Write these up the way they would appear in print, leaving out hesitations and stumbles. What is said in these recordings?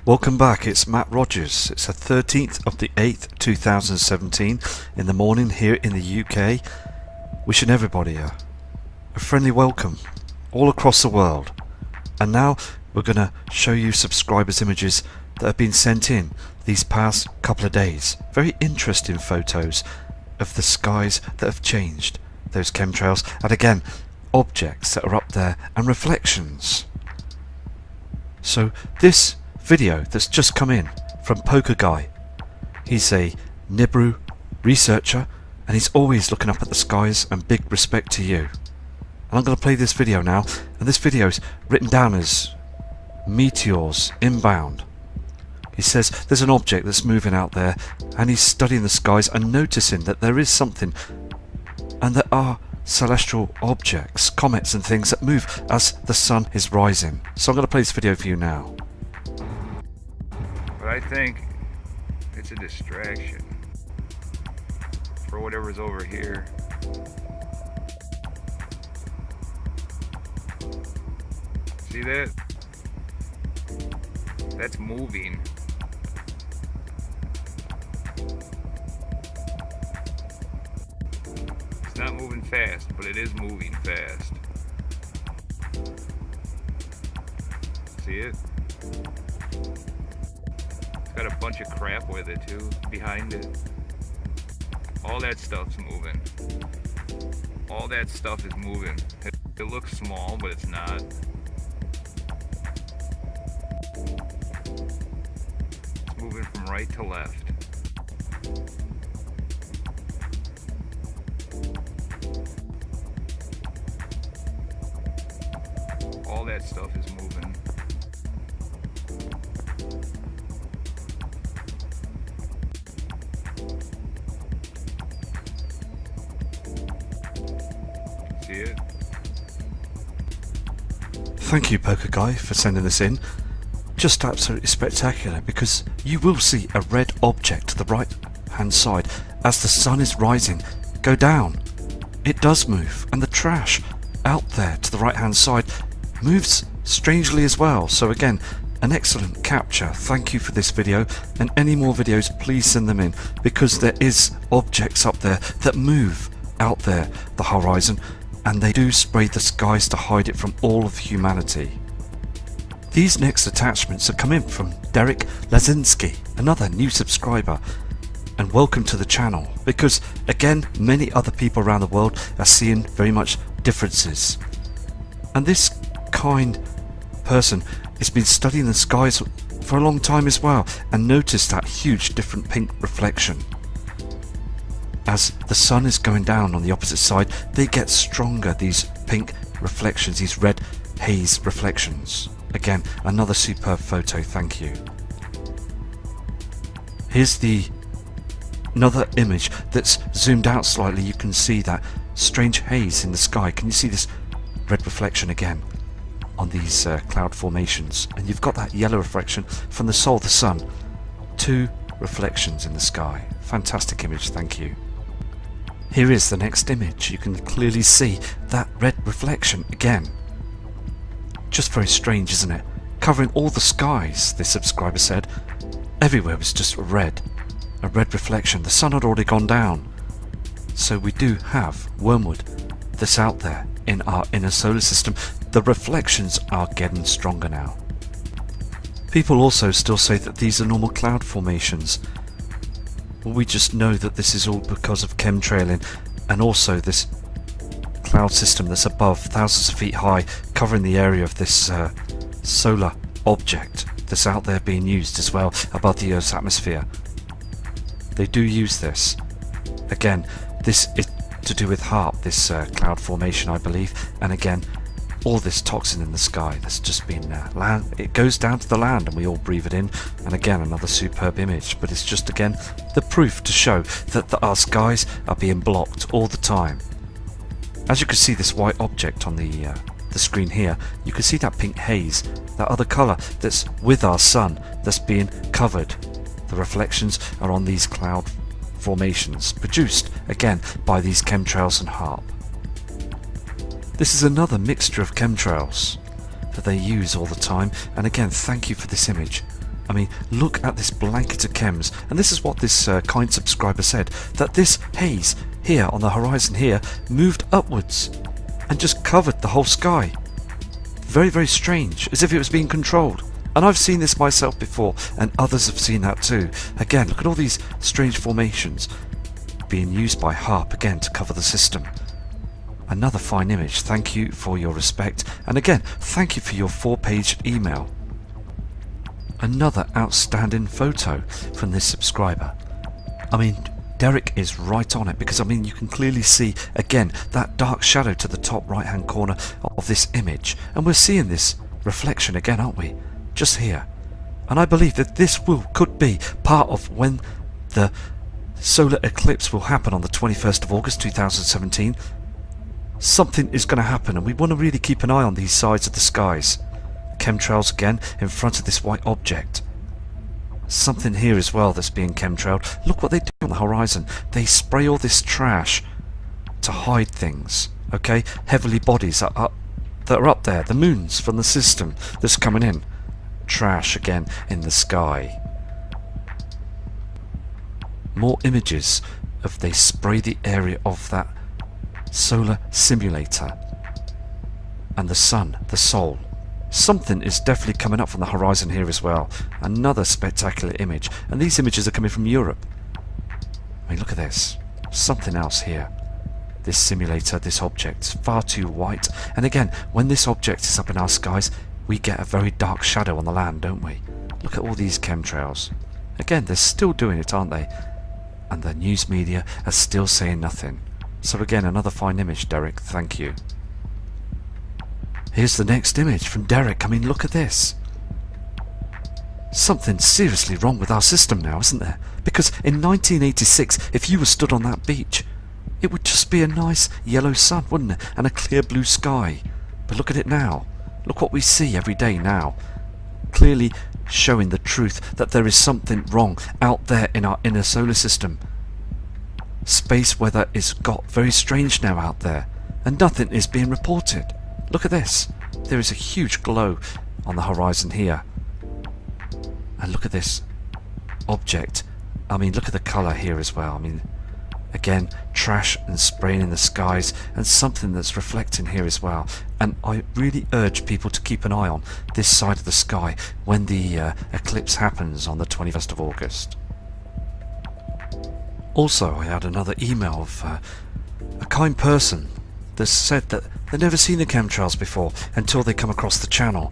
Welcome back, it's Matt Rogers. It's the 13th of the 8th, 2017 in the morning here in the UK. Wishing everybody a friendly welcome all across the world. And now we're going to show you subscribers' images that have been sent in these past couple of days. Very interesting photos of the skies that have changed, those chemtrails, and again, objects that are up there and reflections. So this video that's just come in from Poker Guy. He's a NIBIRU researcher and he's always looking up at the skies, and big respect to you. And I'm going to play this video now, and this video is written down as meteors inbound. He says there's an object that's moving out there and he's studying the skies and noticing that there is something, and there are celestial objects, comets and things that move as the sun is rising. So I'm going to play this video for you now. But I think it's a distraction for whatever's over here. See that? That's moving. It's not moving fast, but it is moving fast. See it? Got a bunch of crap with it too behind it. All that stuff's moving. All that stuff is moving. It looks small, but it's not. It's moving from right to left. All that stuff is moving. It. Thank you, Poker Guy, for sending this in. Just absolutely spectacular, because you will see a red object to the right hand side as the sun is rising go down. It does move, and the trash out there to the right hand side moves strangely as well. So again, an excellent capture. Thank you for this video, and any more videos please send them in, because there is objects up there that move out there the horizon, and they do spray the skies to hide it from all of humanity. These next attachments are coming from Derek Lazinski, another new subscriber, and welcome to the channel, because again, many other people around the world are seeing very much differences. And this kind person has been studying the skies for a long time as well, and noticed that huge different pink reflection. As the sun is going down on the opposite side, they get stronger, these pink reflections, these red haze reflections. Again, another superb photo, thank you. Here's another image that's zoomed out slightly. You can see that strange haze in the sky. Can you see this red reflection again on these cloud formations? And you've got that yellow reflection from the soul, the sun. Two reflections in the sky. Fantastic image, thank you. Here is the next image. You can clearly see that red reflection again. Just very strange, isn't it? Covering all the skies, this subscriber said. Everywhere was just a red reflection. The sun had already gone down. So we do have wormwood that's out there in our inner solar system. The reflections are getting stronger now. People also still say that these are normal cloud formations. Well, we just know that this is all because of chemtrailing, and also this cloud system that's above, thousands of feet high, covering the area of this solar object that's out there being used as well above the Earth's atmosphere. They do use this. Again, this is to do with HAARP, this cloud formation, I believe, and again, all this toxin in the sky that's just been land. It goes down to the land and we all breathe it in. And again, another superb image, but it's just again the proof to show that our skies are being blocked all the time. As you can see, this white object on the screen here, you can see that pink haze, that other colour that's with our sun that's being covered. The reflections are on these cloud formations produced again by these chemtrails and HAARP. This is another mixture of chemtrails that they use all the time, and again, thank you for this image. I mean, look at this blanket of chems, and this is what this kind subscriber said, that this haze here on the horizon here moved upwards and just covered the whole sky. Very, very strange, as if it was being controlled. And I've seen this myself before, and others have seen that too. Again, look at all these strange formations being used by HARP again to cover the system. Another fine image. Thank you for your respect, and again, thank you for your 4-page email. Another outstanding photo from this subscriber. I mean, Derek is right on it, because I mean, you can clearly see again that dark shadow to the top right hand corner of this image, and we're seeing this reflection again, aren't we? Just here. And I believe that this could be part of when the solar eclipse will happen on the 21st of August 2017. Something is going to happen, and we want to really keep an eye on these sides of the skies. Chemtrails again in front of this white object. Something here as well that's being chemtrailed. Look what they do on the horizon. They spray all this trash to hide things. Okay, heavenly bodies that are up there, the moons from the system that's coming in. Trash again in the sky. More images of they spray the area of that solar simulator and the sun, the soul. Something is definitely coming up from the horizon here as well. Another spectacular image, and these images are coming from Europe. I mean, look at this. Something else here. This simulator, this object, far too white. And again, when this object is up in our skies, we get a very dark shadow on the land, don't we? Look at all these chemtrails. Again, they're still doing it, aren't they? And the news media are still saying nothing. So again, another fine image, Derek. Thank you. Here's the next image from Derek. I mean, look at this. Something's seriously wrong with our system now, isn't there? Because in 1986, if you were stood on that beach, it would just be a nice yellow sun, wouldn't it? And a clear blue sky. But look at it now. Look what we see every day now. Clearly showing the truth that there is something wrong out there in our inner solar system. Space weather is got very strange now out there, and nothing is being reported. Look at this. There is a huge glow on the horizon here. And look at this object. I mean, look at the colour here as well. I mean, again, trash and spraying in the skies, and something that's reflecting here as well. And I really urge people to keep an eye on this side of the sky when the eclipse happens on the 21st of August. Also, I had another email of a kind person that said that they'd never seen the chemtrails before until they come across the channel,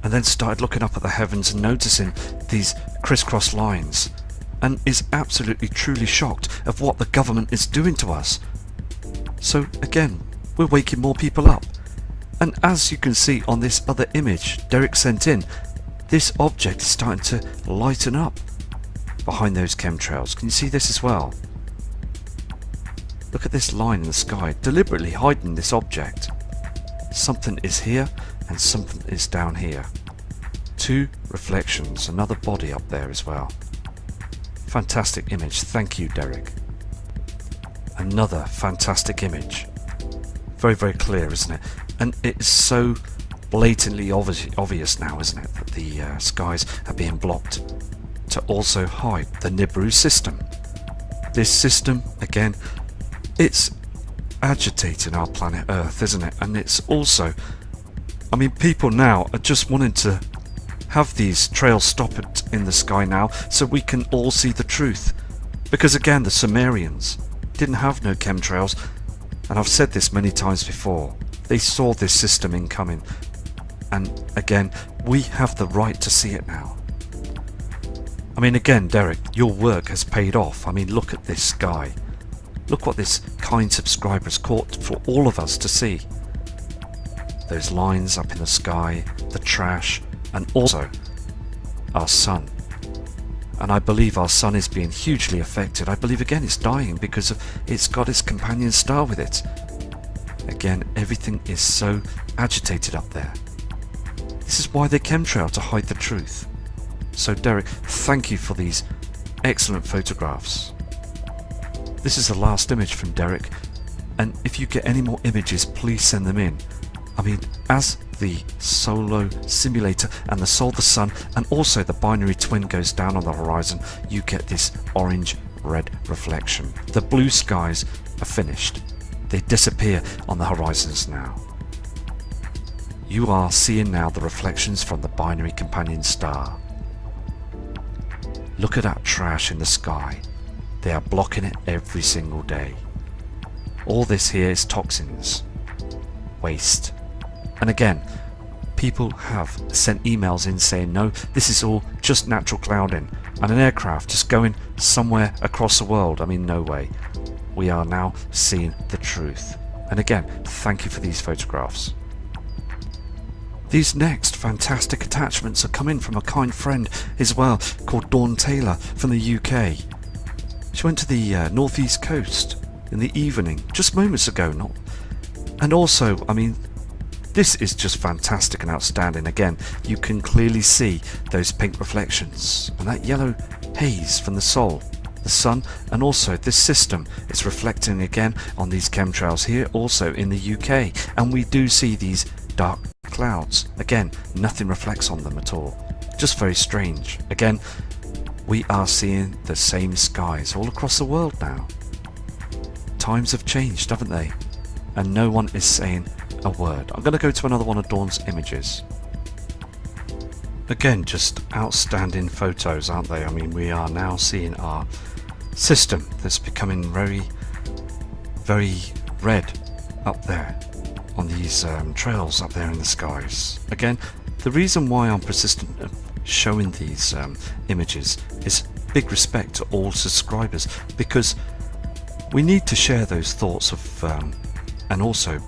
and then started looking up at the heavens and noticing these crisscross lines, and is absolutely truly shocked of what the government is doing to us. So again, we're waking more people up. And as you can see on this other image Derek sent in, this object is starting to lighten up behind those chemtrails. Can you see this as well? Look at this line in the sky, deliberately hiding this object. Something is here and something is down here. Two reflections, another body up there as well. Fantastic image, thank you Derek. Another fantastic image. Very, very clear, isn't it? And it's so blatantly obvious now, isn't it, that the skies are being blocked to also hide the NIBIRU system. This system, again, it's agitating our planet Earth, isn't it? And it's also, I mean, people now are just wanting to have these trails stopped in the sky now so we can all see the truth. Because again, the Sumerians didn't have no chemtrails, and I've said this many times before. They saw this system incoming, and again, we have the right to see it now. I mean, again, Derek, your work has paid off. I mean, look at this sky. Look what this kind subscriber has caught for all of us to see. Those lines up in the sky, the trash, and also our sun. And I believe our sun is being hugely affected. I believe again it's dying because it's got its companion star with it. Again, everything is so agitated up there. This is why they chemtrail, to hide the truth. So Derek, thank you for these excellent photographs. This is the last image from Derek, and if you get any more images, please send them in. I mean, as the Solo simulator and the Sol, the Sun, and also the binary twin goes down on the horizon, you get this orange-red reflection. The blue skies are finished. They disappear on the horizons now. You are seeing now the reflections from the binary companion star. Look at that trash in the sky. They are blocking it every single day. All this here is toxins, waste. And again, people have sent emails in saying, no, this is all just natural clouding and an aircraft just going somewhere across the world. I mean, no way. We are now seeing the truth. And again, thank you for these photographs. These next fantastic attachments are coming from a kind friend as well, called Dawn Taylor from the UK. She went to the northeast coast in the evening, just moments ago. And also, I mean, this is just fantastic and outstanding. Again, you can clearly see those pink reflections and that yellow haze from the Sol, the Sun, and also this system is reflecting again on these chemtrails here also in the UK. And we do see these dark clouds. Again, nothing reflects on them at all. Just very strange. Again, we are seeing the same skies all across the world now. Times have changed, haven't they? And no one is saying a word. I'm going to go to another one of Dawn's images. Again, just outstanding photos, aren't they? I mean, we are now seeing our system that's becoming very, very red up there on these trails up there in the skies. Again, the reason why I'm persistent of showing these images is big respect to all subscribers, because we need to share those thoughts of and also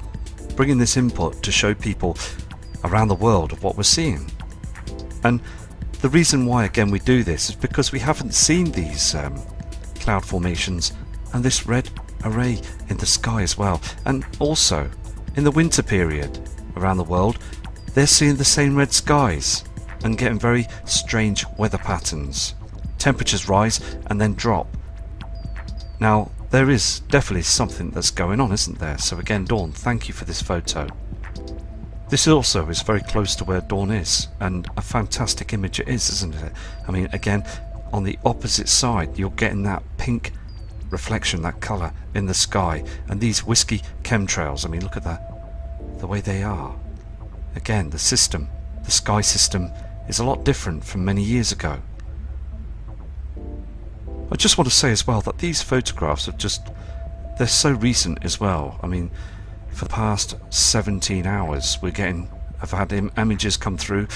bringing this input to show people around the world of what we're seeing. And the reason why again we do this is because we haven't seen these cloud formations and this red array in the sky as well. And also in the winter period around the world, they're seeing the same red skies and getting very strange weather patterns. Temperatures rise and then drop. Now there is definitely something that's going on, isn't there? So again, Dawn, thank you for this photo. This also is very close to where Dawn is, and a fantastic image it is, isn't it? I mean, again, on the opposite side you're getting that pink reflection, that colour in the sky, and these whiskey chemtrails. I mean, look at that, the way they are. Again, the system, the sky system is a lot different from many years ago. I just want to say as well that these photographs are just, they're so recent as well. I mean, for the past 17 hours I've had images come through,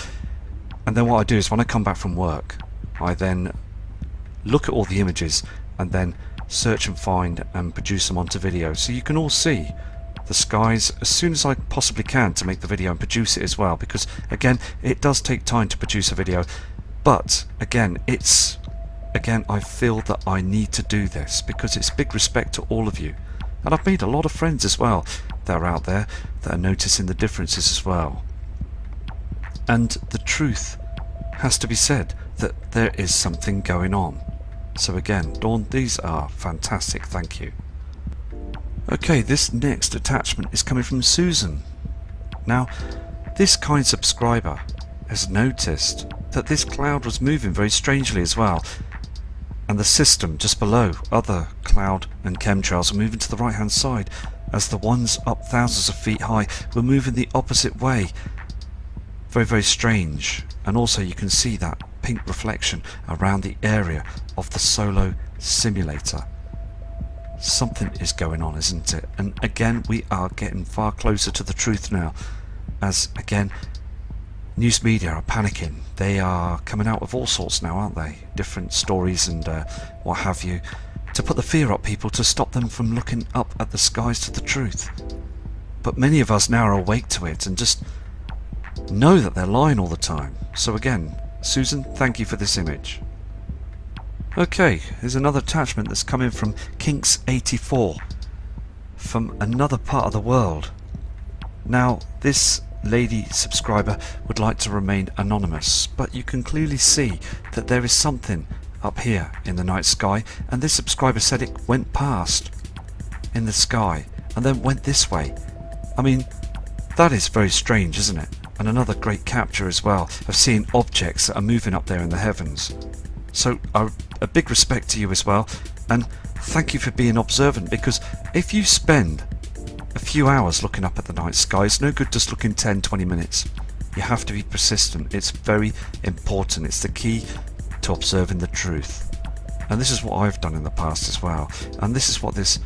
and then what I do is when I come back from work, I then look at all the images and then search and find and produce them onto video, so you can all see the skies as soon as I possibly can to make the video and produce it as well, because again, it does take time to produce a video, but again, I feel that I need to do this because it's big respect to all of you, and I've made a lot of friends as well that are out there that are noticing the differences as well. And the truth has to be said, that there is something going on. So again, Dawn, these are fantastic, thank you. Okay, this next attachment is coming from Susan. Now, this kind subscriber has noticed that this cloud was moving very strangely as well, and the system just below, other cloud and chemtrails are moving to the right hand side, as the ones up thousands of feet high were moving the opposite way. Very, very strange. And also you can see that pink reflection around the area of the Solo simulator. Something is going on, isn't it? And again, we are getting far closer to the truth now, as again, news media are panicking. They are coming out with all sorts now, aren't they? Different stories and what have you, to put the fear up people, to stop them from looking up at the skies to the truth. But many of us now are awake to it and just know that they're lying all the time. So again, Susan, thank you for this image. Okay, here's another attachment that's coming from Kinks84 from another part of the world. Now, this lady subscriber would like to remain anonymous, but you can clearly see that there is something up here in the night sky, and this subscriber said it went past in the sky and then went this way. I mean, that is very strange, isn't it? And another great capture as well of seeing objects that are moving up there in the heavens. So a big respect to you as well, and thank you for being observant, because if you spend a few hours looking up at the night sky, it's no good just looking 10-20 minutes. You have to be persistent. It's very important. It's the key to observing the truth. And this is what I've done in the past as well, and this is what this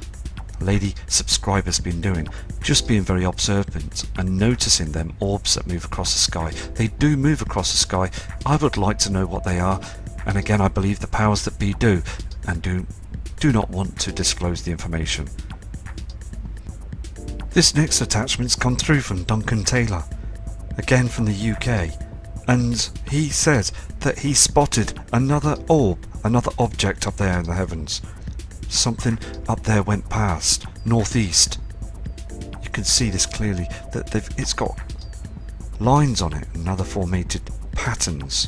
lady subscriber's been doing, just being very observant and noticing them orbs that move across the sky. They do move across the sky. I would like to know what they are, and again I believe the powers that be do, and do not want to disclose the information. This next attachment's come through from Duncan Taylor, again from the UK, and he says that he spotted another orb, another object up there in the heavens. Something up there went past, northeast. You can see this clearly, that it's got lines on it and other formatted patterns.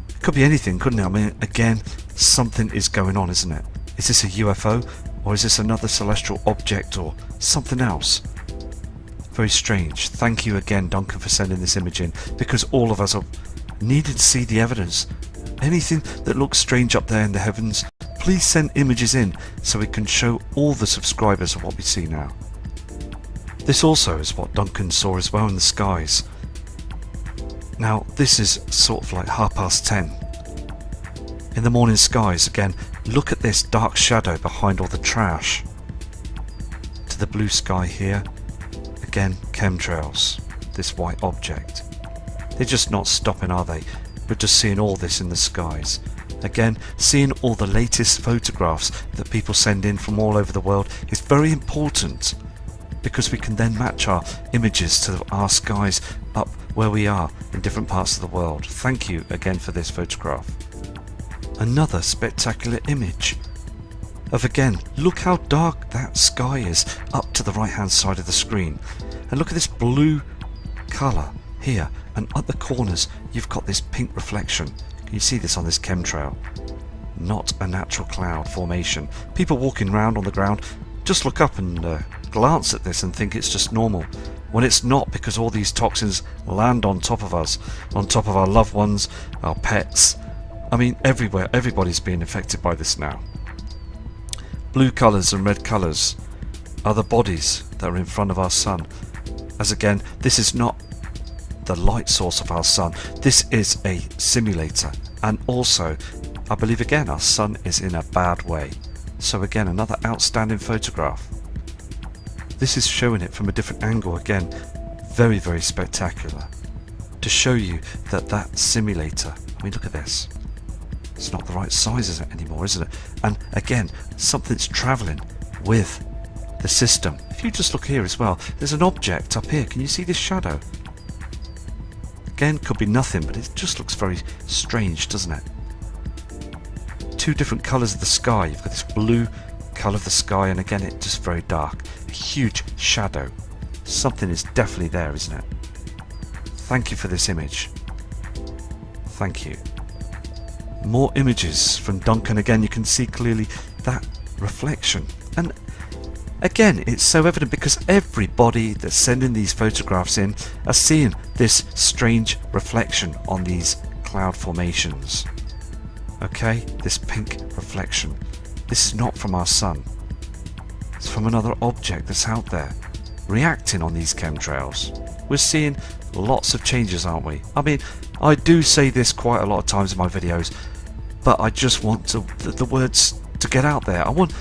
It could be anything, couldn't it? I mean, again, something is going on, isn't it? Is this a UFO, or is this another celestial object, or something else? Very strange. Thank you again, Duncan, for sending this image in, because all of us are needed to see the evidence. Anything that looks strange up there in the heavens, please send images in so we can show all the subscribers of what we see now. This also is what Duncan saw as well in the skies. Now this is sort of like 10:30 in the morning skies. Again, look at this dark shadow behind all the trash. To the blue sky here, again chemtrails, this white object. They're just not stopping, are they? We're just seeing all this in the skies. Again, seeing all the latest photographs that people send in from all over the world is very important, because we can then match our images to our skies up where we are in different parts of the world. Thank you again for this photograph. Another spectacular image of, again, look how dark that sky is up to the right hand side of the screen, and look at this blue colour here, and at the corners you've got this pink reflection. Can you see this on this chemtrail? Not a natural cloud formation. People walking around on the ground just look up and glance at this and think it's just normal, when it's not, because all these toxins land on top of us, on top of our loved ones, our pets. I mean, everywhere, everybody's being affected by this now. Blue colours and red colours are the bodies that are in front of our sun, as again, this is not the light source of our sun. This is a simulator, and also I believe again our sun is in a bad way. So again, another outstanding photograph. This is showing it from a different angle, again very, very spectacular, to show you that that simulator, I mean, look at this, it's not the right size anymore, isn't it? And again, something's travelling with the system. If you just look here as well, there's an object up here. Can you see this shadow? Again, could be nothing, but it just looks very strange, doesn't it? Two different colours of the sky. You've got this blue colour of the sky, and again, it's just very dark. A huge shadow. Something is definitely there, isn't it? Thank you for this image. Thank you. More images from Duncan. Again, you can see clearly that reflection. And again, it's so evident because everybody that's sending these photographs in are seeing this strange reflection on these cloud formations. Okay, this pink reflection. This is not from our sun. It's from another object that's out there, reacting on these chemtrails. We're seeing lots of changes, aren't we? I mean, I do say this quite a lot of times in my videos, but I just want the words to get out there. I want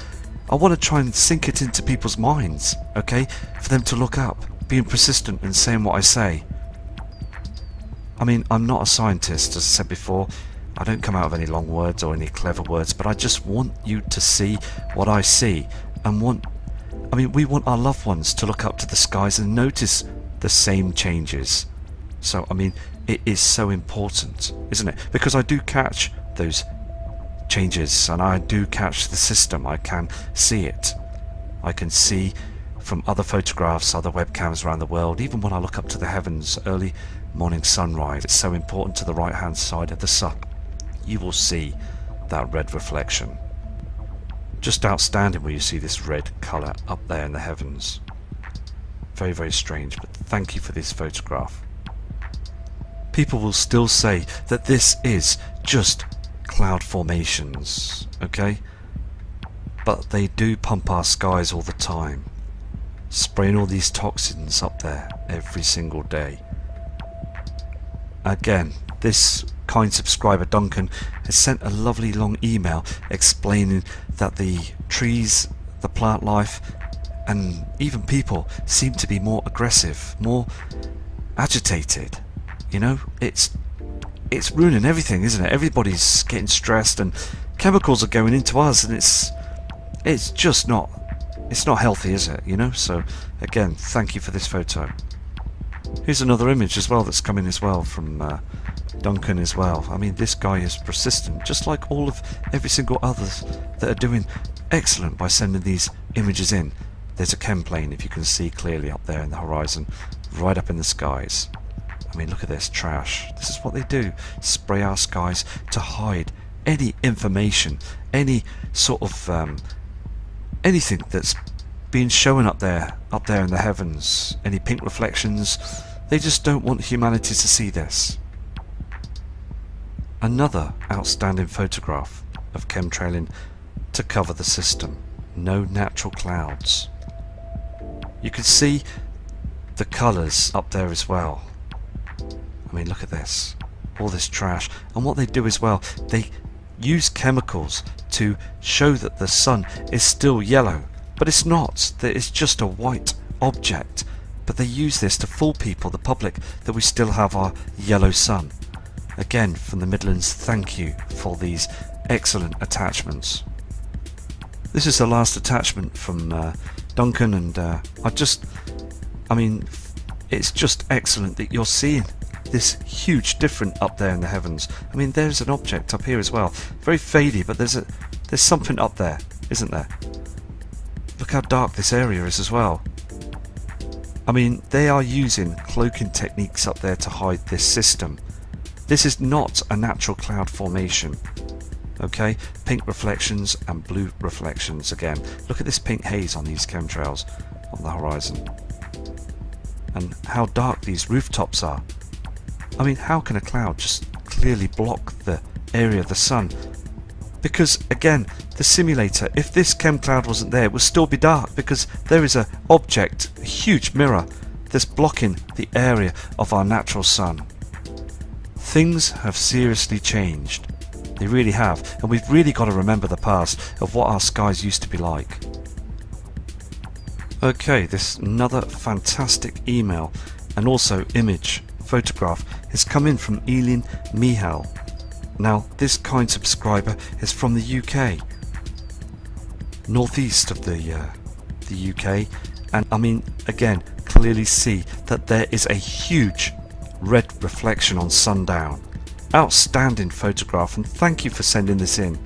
to try and sink it into people's minds, okay? For them to look up, being persistent and saying what I say. I mean, I'm not a scientist, as I said before. I don't come out of any long words or any clever words, but I just want you to see what I see, and we want our loved ones to look up to the skies and notice the same changes. So, I mean, it is so important, isn't it? Because I do catch those changes, and I do catch the system. I can see it. I can see from other photographs, other webcams around the world, even when I look up to the heavens, early morning sunrise. It's so important to the right hand side of the sun. You will see that red reflection. Just outstanding where you see this red colour up there in the heavens. Very, very strange, but thank you for this photograph. people will still say that this is just cloud formations, okay? But they do pump our skies all the time, spraying all these toxins up there every single day. Again, this kind subscriber Duncan has sent a lovely long email explaining that the trees, the plant life, and even people seem to be more aggressive, more agitated. You know, it's ruining everything, isn't it? Everybody's getting stressed and chemicals are going into us, and it's just not, it's not healthy, is it? You know. So again, thank you for this photo. Here's another image as well that's coming as well from Duncan as well. I mean, this guy is persistent, just like all of every single others that are doing excellent by sending these images in. There's a chem plane, if you can see clearly up there in the horizon, right up in the skies. I mean, look at this trash. This is what they do, spray our skies to hide any information, any sort of anything that's being shown up there in the heavens, any pink reflections. They just don't want humanity to see this. Another outstanding photograph of chemtrailing to cover the system. No natural clouds. You can see the colours up there as well. I mean, look at this, all this trash. And what they do as well, they use chemicals to show that the sun is still yellow, but it's not, that it's just a white object. But they use this to fool people, the public, that we still have our yellow sun. Again, from the Midlands, thank you for these excellent attachments. This is the last attachment from Duncan, and I mean, it's just excellent that you're seeing this huge difference up there in the heavens. I mean, there's an object up here as well, very fadey, but there's something up there, isn't there? Look how dark this area is as well. I mean, they are using cloaking techniques up there to hide this system. This is not a natural cloud formation. Okay, pink reflections and blue reflections again. Look at this pink haze on these chemtrails on the horizon. And how dark these rooftops are. I mean, how can a cloud just clearly block the area of the sun? Because again, the simulator, if this chem cloud wasn't there, it would still be dark, because there is an object, a huge mirror, that's blocking the area of our natural sun. Things have seriously changed. They really have, and we've really got to remember the past of what our skies used to be like. Okay, this another fantastic email and also image, photograph has come in from Eileen Mihal. Now, this kind subscriber is from the UK, northeast of the UK, and I mean, again, clearly see that there is a huge red reflection on sundown. Outstanding photograph, and thank you for sending this in.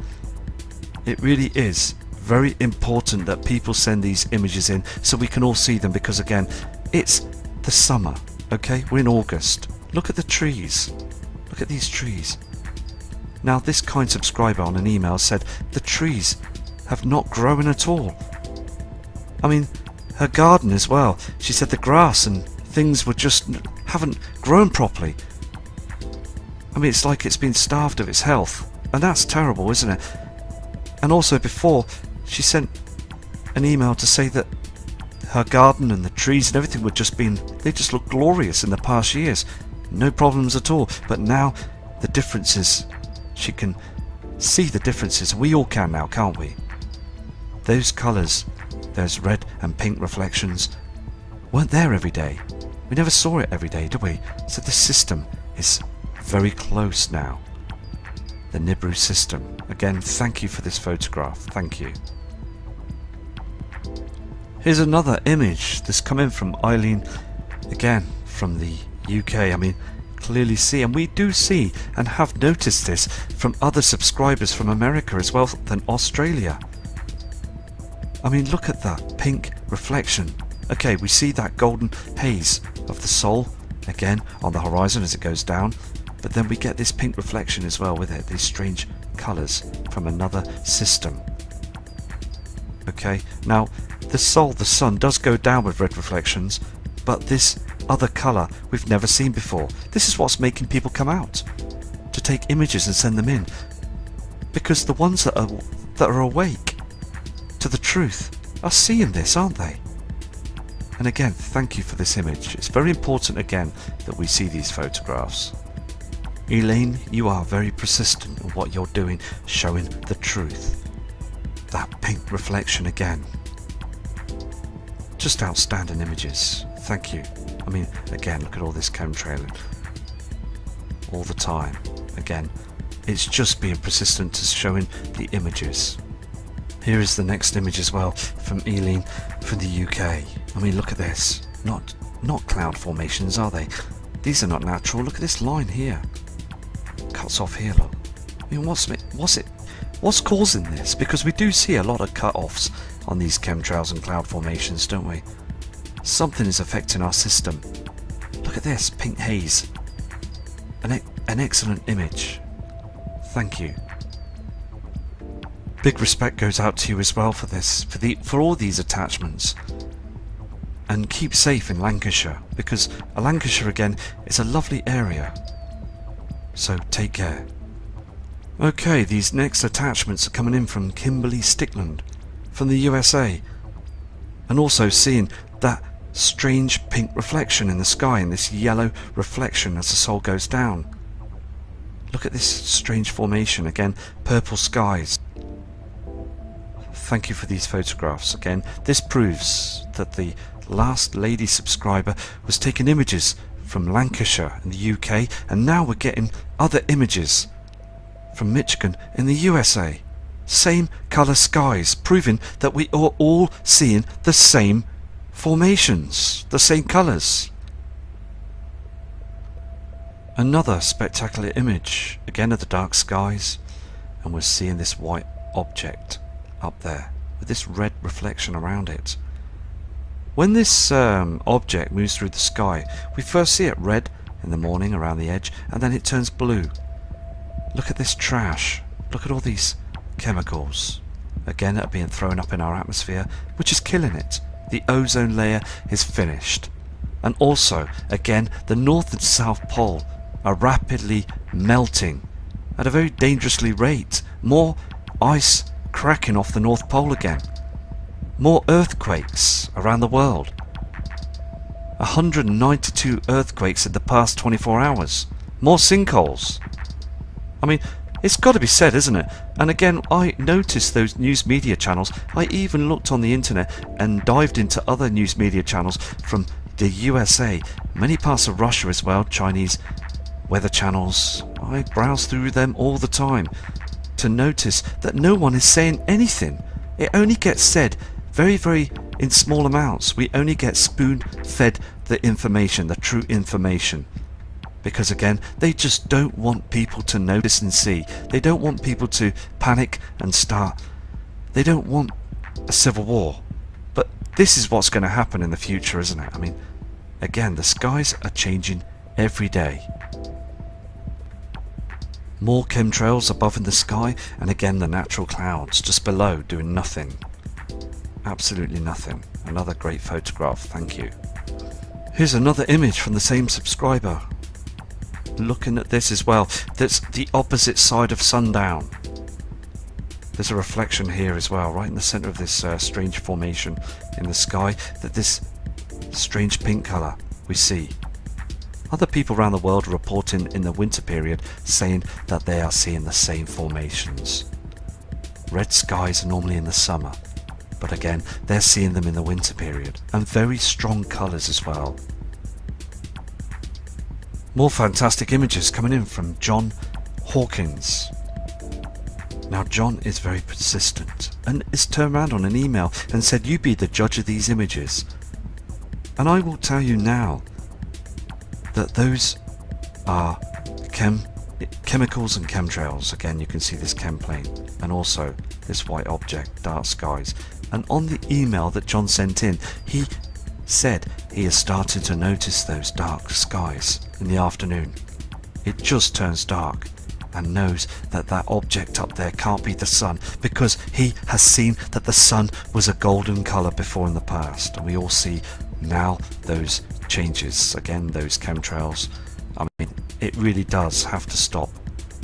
It really is very important that people send these images in so we can all see them, because again, it's the summer, okay? We're in August. Look at the trees. Look at these trees. Now, this kind subscriber on an email said the trees have not grown at all. I mean, her garden as well. She said the grass and things were just haven't grown properly. I mean, it's like it's been starved of its health, and that's terrible, isn't it? And also, before, she sent an email to say that her garden and the trees and everything were they just looked glorious in the past years, no problems at all. But now the differences, she can see the differences. We all can now, can't we? Those colours, those red and pink reflections, weren't there every day. We never saw it every day, did we? So the system is very close now. The NIBIRU system. Again, thank you for this photograph. Thank you. Here's another image that's come in from Eileen, again from the UK. I mean, clearly see, and we do see and have noticed this from other subscribers from America as well than Australia. I mean, look at that pink reflection. Okay, we see that golden haze of the Sol again on the horizon as it goes down, but then we get this pink reflection as well with it, these strange colours from another system. Okay, now the Sol, the sun, does go down with red reflections, but this other colour we've never seen before. This is what's making people come out to take images and send them in, because the ones that are awake to the truth are seeing this, aren't they? And again, thank you for this image. It's very important again that we see these photographs. Elaine, you are very persistent in what you're doing, showing the truth. That pink reflection again. Just outstanding images. Thank you. I mean, again, look at all this chemtrailing all the time. Again, it's just being persistent to showing the images. Here is the next image as well from Eileen from the UK. I mean, look at this. Not cloud formations, are they? These are not natural. Look at this line here. Cuts off here, look. I mean, what's causing this? Because we do see a lot of cut-offs on these chemtrails and cloud formations, don't we? Something is affecting our system. Look at this, pink haze. An excellent image. Thank you. Big respect goes out to you as well for this, for all these attachments. And keep safe in Lancashire, because Lancashire again is a lovely area. So take care. Okay, these next attachments are coming in from Kimberly Stickland from the USA, and also seeing that strange pink reflection in the sky and this yellow reflection as the soul goes down. Look at this strange formation again, purple skies. Thank you for these photographs. Again, this proves that the last lady subscriber was taking images from Lancashire in the UK, and now we're getting other images from Michigan in the USA. Same colour skies, proving that we are all seeing the same formations, the same colours. Another spectacular image, again of the dark skies, and we're seeing this white object up there with this red reflection around it. When this object moves through the sky, we first see it red in the morning around the edge, and then it turns blue. Look at this trash. Look at all these chemicals, again, that are being thrown up in our atmosphere, which is killing it. The ozone layer is finished. And also, again, the North and South Pole are rapidly melting at a very dangerously rate. More ice cracking off the North Pole again. More earthquakes around the world. 192 earthquakes in the past 24 hours. More sinkholes. I mean, it's got to be said, isn't it? And again, I noticed those news media channels. I even looked on the internet and dived into other news media channels from the USA, many parts of Russia as well, Chinese weather channels. I browse through them all the time to notice that no one is saying anything. It only gets said very, very in small amounts. We only get spoon-fed the information, the true information. Because again, they just don't want people to notice and see. They don't want people to panic and start. They don't want a civil war. But this is what's going to happen in the future, isn't it? I mean, again, the skies are changing every day. More chemtrails above in the sky, and again the natural clouds just below doing nothing. Absolutely nothing. Another great photograph, thank you. Here's another image from the same subscriber. Looking at this as well, that's the opposite side of sundown. There's a reflection here as well, right in the center of this strange formation in the sky, that this strange pink color we see. Other people around the world are reporting in the winter period saying that they are seeing the same formations. Red skies are normally in the summer, but again they're seeing them in the winter period, and very strong colors as well. More fantastic images coming in from John Hawkins. Now John is very persistent and is turned around on an email and said, you be the judge of these images. And I will tell you now that those are chemicals and chemtrails. Again, you can see this chem plane and also this white object, dark skies. And on the email that John sent in, he said he has started to notice those dark skies in the afternoon. It just turns dark, and knows that that object up there can't be the sun, because he has seen that the sun was a golden colour before in the past, and we all see now those changes, again those chemtrails, I mean, it really does have to stop.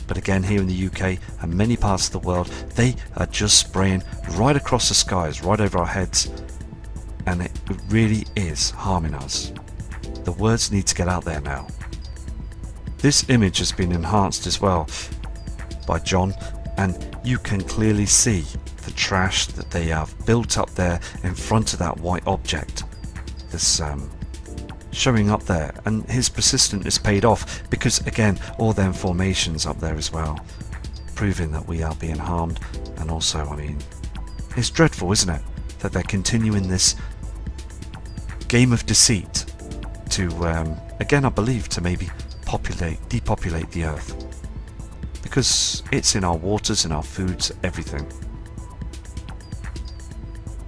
But again, here in the UK and many parts of the world, they are just spraying right across the skies, right over our heads, and it really is harming us. The words need to get out there now. This image has been enhanced as well by John, and you can clearly see the trash that they have built up there in front of that white object. This showing up there, and his persistence is paid off, because again, all them formations up there as well, proving that we are being harmed. And also, I mean, it's dreadful, isn't it, that they're continuing this game of deceit to again, I believe, to maybe depopulate the earth, because it's in our waters, in our foods, everything.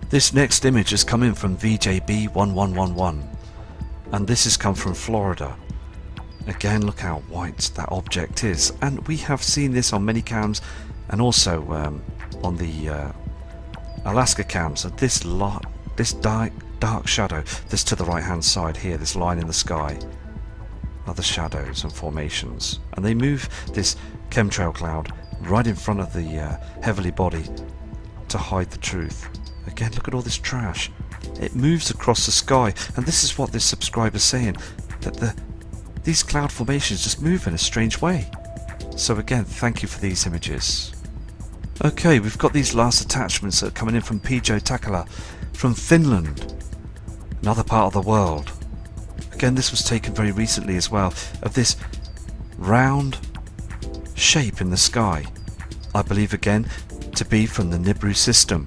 This next image has come in from VJB1111, and this has come from Florida. Again, look how white that object is, and we have seen this on many cams, and also on the Alaska cams. And this dark shadow that's to the right hand side here, this line in the sky, are the shadows and formations, and they move this chemtrail cloud right in front of the heavenly body to hide the truth. Again, look at all this trash. It moves across the sky, and this is what this subscriber's saying, that these cloud formations just move in a strange way. So again, thank you for these images. Okay, we've got these last attachments that are coming in from Pijo Takala from Finland, another part of the world. Again, this was taken very recently as well, of this round shape in the sky. I believe again to be from the NIBIRU system.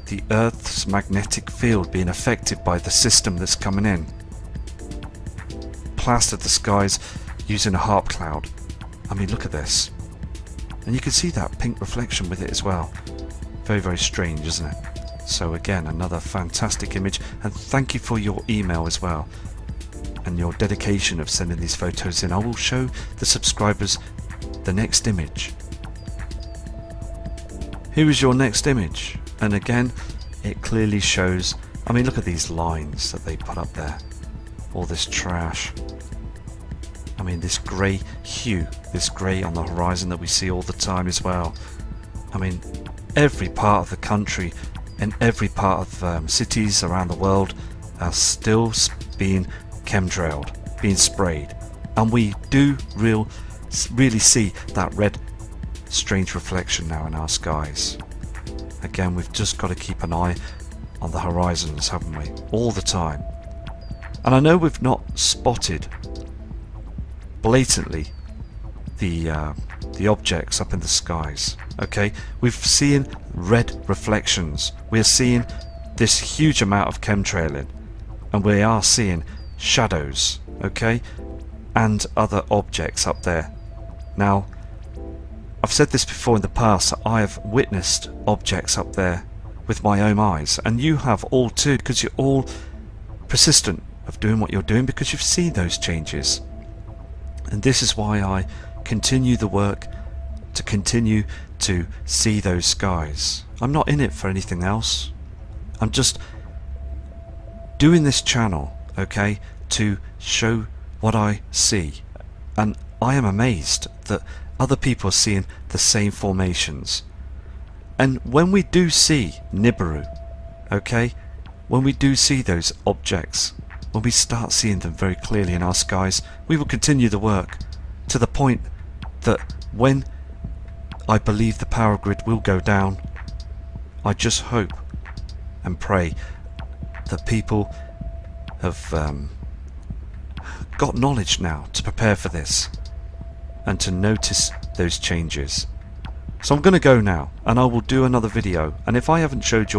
The Earth's magnetic field being affected by the system that's coming in. Plastered the skies using a harp cloud. I mean, look at this. And you can see that pink reflection with it as well. Very, very strange, isn't it? So again, another fantastic image, and thank you for your email as well, and your dedication of sending these photos in. I will show the subscribers the next image. Here is your next image, and again it clearly shows, I mean, look at these lines that they put up there, all this trash. I mean, this grey hue, this grey on the horizon that we see all the time as well. I mean, every part of the country and every part of cities around the world are still being chemtrailed, being sprayed, and we do really see that red strange reflection now in our skies. Again, we've just got to keep an eye on the horizons, haven't we, all the time. And I know we've not spotted blatantly the objects up in the skies. Okay, we've seen red reflections, we're seeing this huge amount of chemtrailing, and we are seeing shadows, okay, and other objects up there. Now, I've said this before in the past, I have witnessed objects up there with my own eyes, and you have all too, because you're all persistent of doing what you're doing, because you've seen those changes. And this is why I continue the work, to continue to see those skies. I'm not in it for anything else. I'm just doing this channel, okay, to show what I see. And I am amazed that other people are seeing the same formations. And when we do see NIBIRU, okay, when we do see those objects, when we start seeing them very clearly in our skies, we will continue the work to the point that when I believe the power grid will go down, I just hope and pray that people have got knowledge now to prepare for this and to notice those changes. So I'm going to go now, and I will do another video, and if I haven't showed your